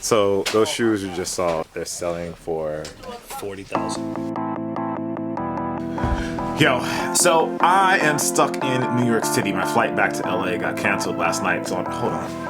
So those shoes you just saw, they're selling for 40,000. Yo, so I am stuck in New York City. My flight back to LA got canceled last night. So hold on.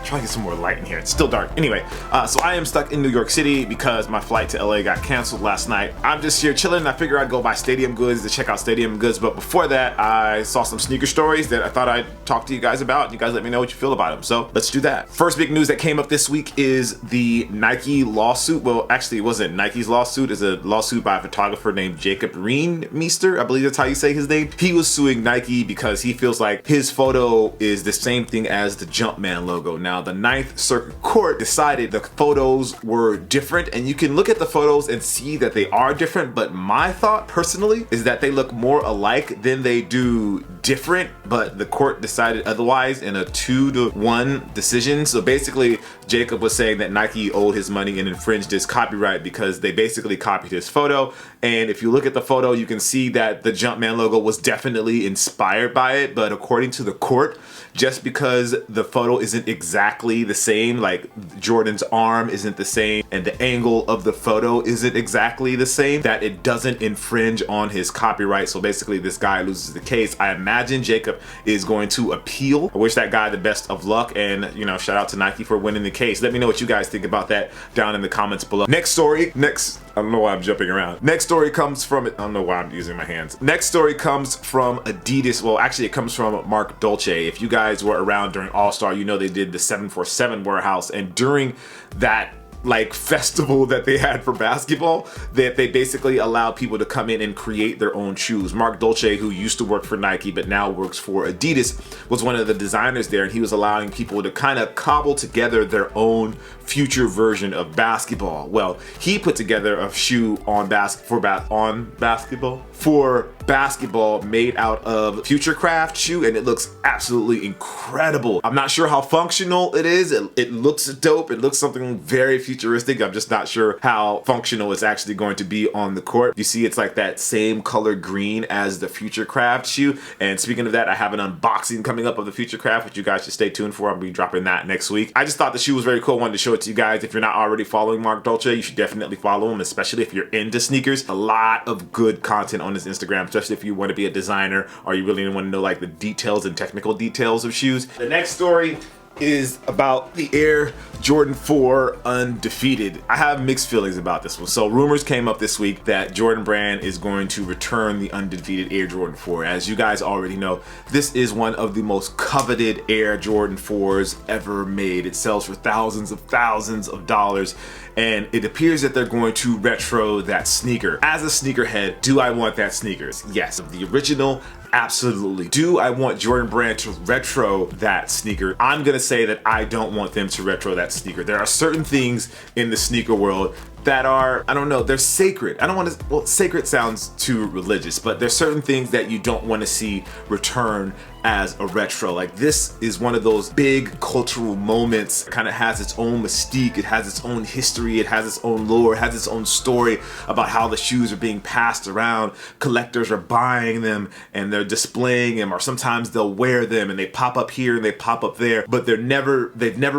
Try to get some more light in here. It's still dark. Anyway, so I am stuck in New York City because my flight to LA got canceled last night. I'm just here chilling. I figured I'd go buy Stadium Goods to check out Stadium Goods. But before that, I saw some sneaker stories that I thought I'd talk to you guys about. You guys let me know what you feel about them. So let's do that. First big news that came up this week is the Nike lawsuit. Well, actually, it wasn't Nike's lawsuit. It's a lawsuit by a photographer named Jacob Reenmeester. I believe that's how you say his name. He was suing Nike because he feels like his photo is the same thing as the Jumpman logo. Now, the Ninth Circuit Court decided the photos were different, and you can look at the photos and see that they are different, but my thought personally is that they look more alike than they do different, but the court decided otherwise in a 2-1 decision. So basically, Jacob was saying that Nike owed his money and infringed his copyright because they basically copied his photo. And if you look at the photo, you can see that the Jumpman logo was definitely inspired by it, but according to the court, just because the photo isn't exactly the same, like Jordan's arm isn't the same and the angle of the photo isn't exactly the same, that it doesn't infringe on his copyright. So basically this guy loses the case. I imagine Jacob is going to appeal. I wish that guy the best of luck, and you know, shout out to Nike for winning the case. Let me know what you guys think about that down in the comments below. Next story, I don't know why I'm jumping around. Next story comes from, I don't know why I'm using my hands. Next story comes from Adidas. Well, actually it comes from Mark Dolce. If you guys were around during All-Star, you know they did the 747 warehouse, and during that like festival that they had for basketball, that they basically allowed people to come in and create their own shoes. Mark Dolce, who used to work for Nike but now works for Adidas, was one of the designers there, and he was allowing people to kind of cobble together their own future version of basketball. Well, he put together a shoe for basketball made out of Futurecraft shoe, and it looks absolutely incredible. I'm not sure how functional it is. It looks dope. It looks something very futuristic. I'm just not sure how functional it's actually going to be on the court. You see, it's like that same color green as the Futurecraft shoe. And speaking of that, I have an unboxing coming up of the Futurecraft, which you guys should stay tuned for. I'll be dropping that next week. I just thought the shoe was very cool. I wanted to show it to you guys. If you're not already following Mark Dolce, you should definitely follow him, especially if you're into sneakers. A lot of good content on his Instagram, especially if you want to be a designer or you really want to know like the details and technical details of shoes. The next story is about the Air Jordan 4 Undefeated. I have mixed feelings about this one. So rumors came up this week that Jordan Brand is going to return the Undefeated Air Jordan 4. As you guys already know, this is one of the most coveted Air Jordan 4s ever made. It sells for thousands of dollars, and it appears that they're going to retro that sneaker. As a sneakerhead, do I want that sneaker? Yes. The original, absolutely. Do I want Jordan Brand to retro that sneaker? I'm gonna say that I don't want them to retro that sneaker. There are certain things in the sneaker world that are, I don't know, they're sacred. I don't want to, well, sacred sounds too religious, but there's certain things that you don't want to see return as a retro. Like this is one of those big cultural moments. It kind of has its own mystique. It has its own history. It has its own lore. It has its own story about how the shoes are being passed around. Collectors are buying them and they're displaying them, or sometimes they'll wear them and they pop up here and they pop up there, but they've never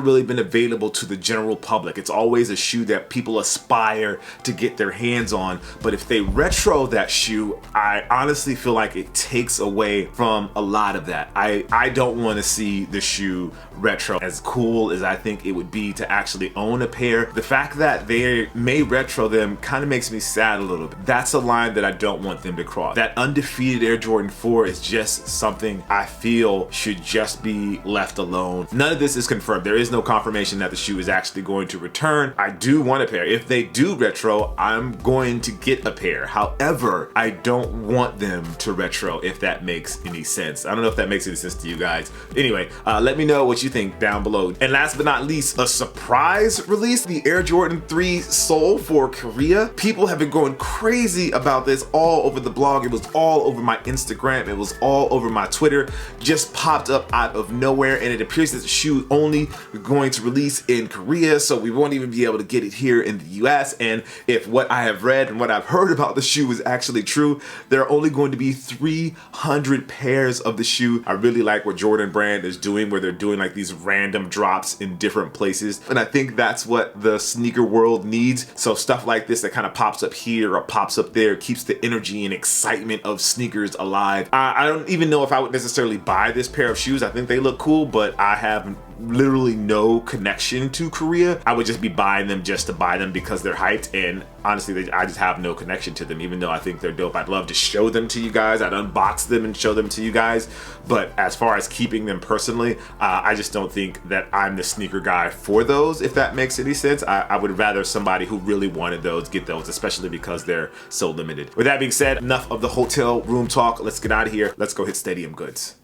really been available to the general public. It's always a shoe that people aspire to get their hands on. But if they retro that shoe, I honestly feel like it takes away from a lot of that. I don't want to see the shoe retro. As cool as I think it would be to actually own a pair, the fact that they may retro them kind of makes me sad a little bit. That's a line that I don't want them to cross. That Undefeated Air Jordan 4 is just something I feel should just be left alone. None of this is confirmed. There is no confirmation that the shoe is actually going to return. I do want a pair. If they do retro, I'm going to get a pair. However, I don't want them to retro, if that makes any sense. I don't know if that makes any sense to you guys. Anyway, let me know what you think down below. And last but not least, a surprise release, the Air Jordan 3 sole for Korea. People have been going crazy about this all over the blog. It was all over my Instagram. It was all over my Twitter. Just popped up out of nowhere, and it appears that the shoe only going to release in Korea, so we won't even be able to get it here in the US. And if what I have read and what I've heard about the shoe is actually true, there are only going to be 300 pairs of the shoe shoe. I really like what Jordan Brand is doing, where they're doing like these random drops in different places. And I think that's what the sneaker world needs. So stuff like this that kind of pops up here or pops up there keeps the energy and excitement of sneakers alive. I don't even know if I would necessarily buy this pair of shoes. I think they look cool, but I have literally no connection to Korea. I would just be buying them just to buy them because they're hyped, and honestly I just have no connection to them, even though I think they're dope. I'd love to show them to you guys. I'd unbox them and show them to you guys, but as far as keeping them personally, I just don't think that I'm the sneaker guy for those, if that makes any sense. I would rather somebody who really wanted those get those, especially because they're so limited. With that being said, enough of the hotel room talk. Let's get out of here. Let's go hit Stadium Goods.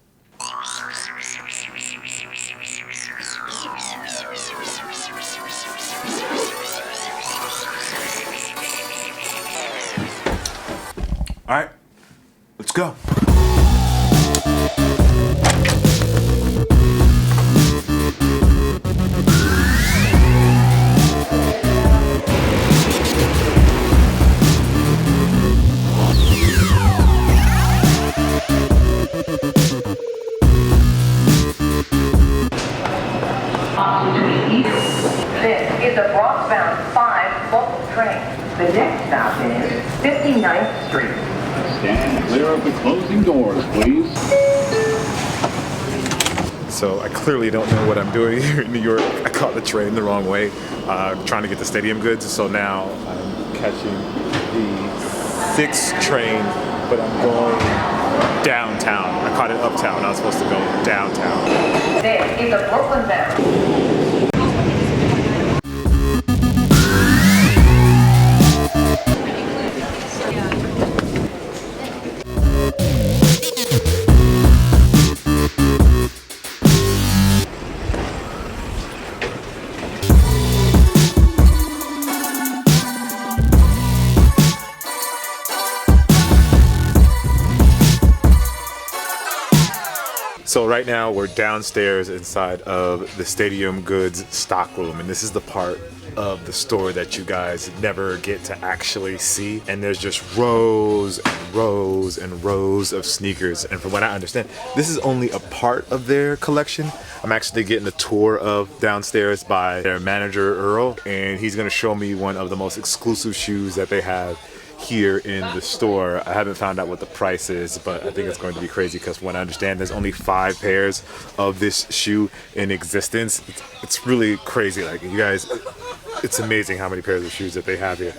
All right, let's go. This is a Bronx-bound 5 local train. The next stop is 59th Street. Stand clear of the closing doors, please. So I clearly don't know what I'm doing here in New York. I caught the train the wrong way, trying to get to Stadium Goods. So now I'm catching the 6th train, but I'm going downtown. I caught it uptown. I was supposed to go downtown. This is a Brooklyn-bound. So right now we're downstairs inside of the Stadium Goods stock room, and this is the part of the store that you guys never get to actually see. And there's just rows and rows and rows of sneakers. And from what I understand, this is only a part of their collection. I'm actually getting a tour of downstairs by their manager, Earl, and he's gonna show me one of the most exclusive shoes that they have here in the store. I haven't found out what the price is, but I think it's going to be crazy because from what I understand, there's only 5 pairs of this shoe in existence. It's really crazy. Like, you guys, it's amazing how many pairs of shoes that they have here.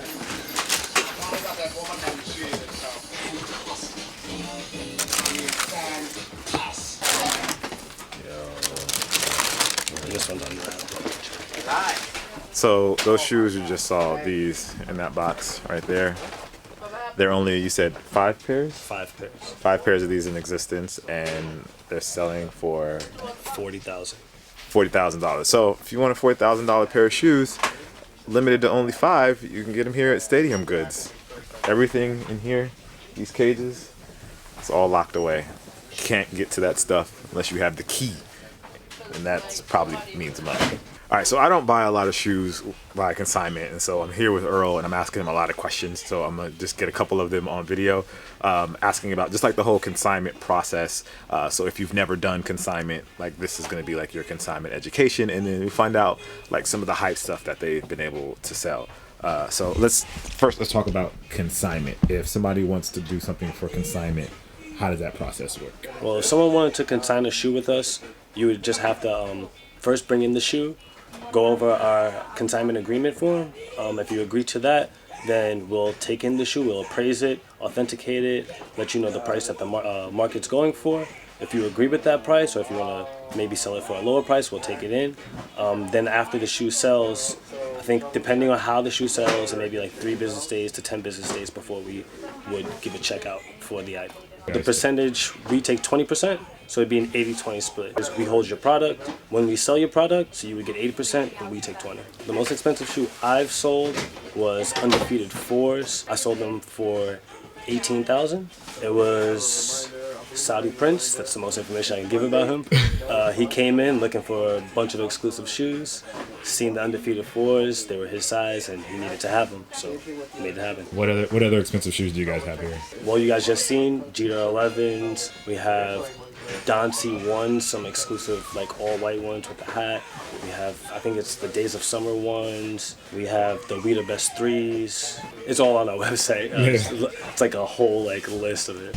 This one's unwrapped. So those shoes you just saw, these in that box right there, they're only, you said 5 pairs? 5 pairs. 5 pairs of these in existence, and they're selling for $40,000. $40,000. So if you want a $40,000 pair of shoes, limited to only 5, you can get them here at Stadium Goods. Everything in here, these cages, it's all locked away. You can't get to that stuff unless you have the key, and that probably means money. All right, so I don't buy a lot of shoes by consignment, and so I'm here with Earl, and I'm asking him a lot of questions. So I'm gonna just get a couple of them on video, asking about just like the whole consignment process. So if you've never done consignment, like this is gonna be like your consignment education, and then we find out like some of the hype stuff that they've been able to sell. So let's talk about consignment. If somebody wants to do something for consignment, how does that process work? Well, if someone wanted to consign a shoe with us, you would just have to first bring in the shoe, go over our consignment agreement form. If you agree to that, then we'll take in the shoe, we'll appraise it, authenticate it, let you know the price that the market's going for. If you agree with that price, or if you want to maybe sell it for a lower price, we'll take it in. Then after the shoe sells, I think depending on how the shoe sells, it may be like 3 business days to 10 business days before we would give a check out for the item. The percentage, we take 20%, so it'd be an 80-20 split. We hold your product. When we sell your product, so you would get 80% and we take 20%. The most expensive shoe I've sold was Undefeated 4s. I sold them for $18,000. It was Saudi Prince. That's the most information I can give about him. He came in looking for a bunch of exclusive shoes, seen the Undefeated 4s. They were his size, and he needed to have them, so he made it happen. What other expensive shoes do you guys have here? Well, you guys just seen Jeter 11s. We have Dancy ones, some exclusive like all white ones with the hat. We have, I think it's the Days of Summer ones. We have the We the Best threes. It's all on our website. It's like a whole like list of it.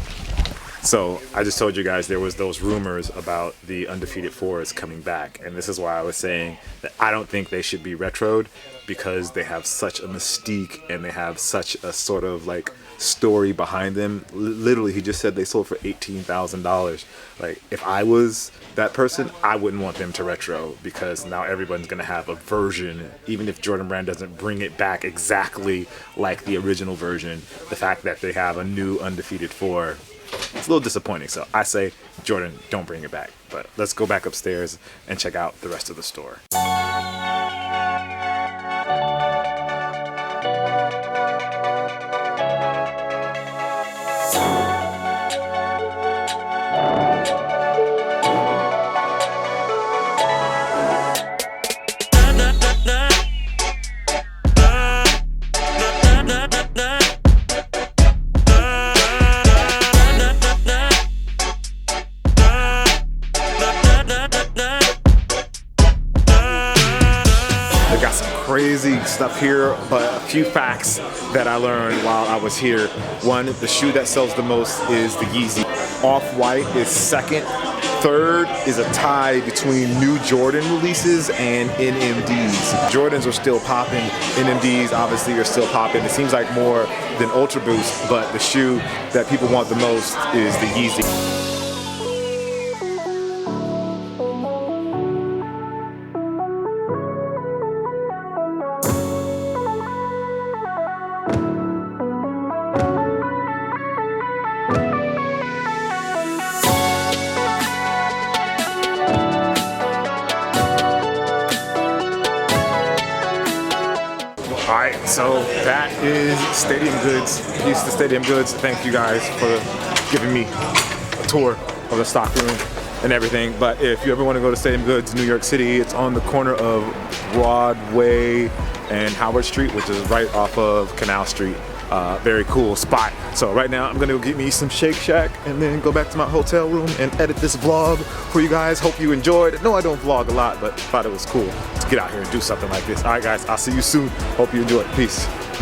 So I just told you guys there was those rumors about the Undefeated 4s coming back, and this is why I was saying that I don't think they should be retroed, because they have such a mystique and they have such a sort of like story behind them. Literally, he just said they sold for $18,000. Like, if I was that person, I wouldn't want them to retro, because now everyone's gonna have a version. Even if Jordan Brand doesn't bring it back exactly like the original version, the fact that they have a new Undefeated 4, it's a little disappointing. So I say, Jordan, don't bring it back. But let's go back upstairs and check out the rest of the store. Crazy stuff here, but a few facts that I learned while I was here. One, the shoe that sells the most is the Yeezy. Off-White is second. Third is a tie between new Jordan releases and NMDs. Jordans are still popping. NMDs obviously are still popping. It seems like more than Ultra Boost, but the shoe that people want the most is the Yeezy. Alright, so that is Stadium Goods. Peace to Stadium Goods. Thank you guys for giving me a tour of the stock room and everything. But if you ever want to go to Stadium Goods, New York City, it's on the corner of Broadway and Howard Street, which is right off of Canal Street. Very cool spot. So right now I'm gonna go get me some Shake Shack and then go back to my hotel room and edit this vlog for you guys. Hope you enjoyed. No, I don't vlog a lot, but thought it was cool to get out here and do something like this. All right guys, I'll see you soon. Hope you enjoyed. Peace.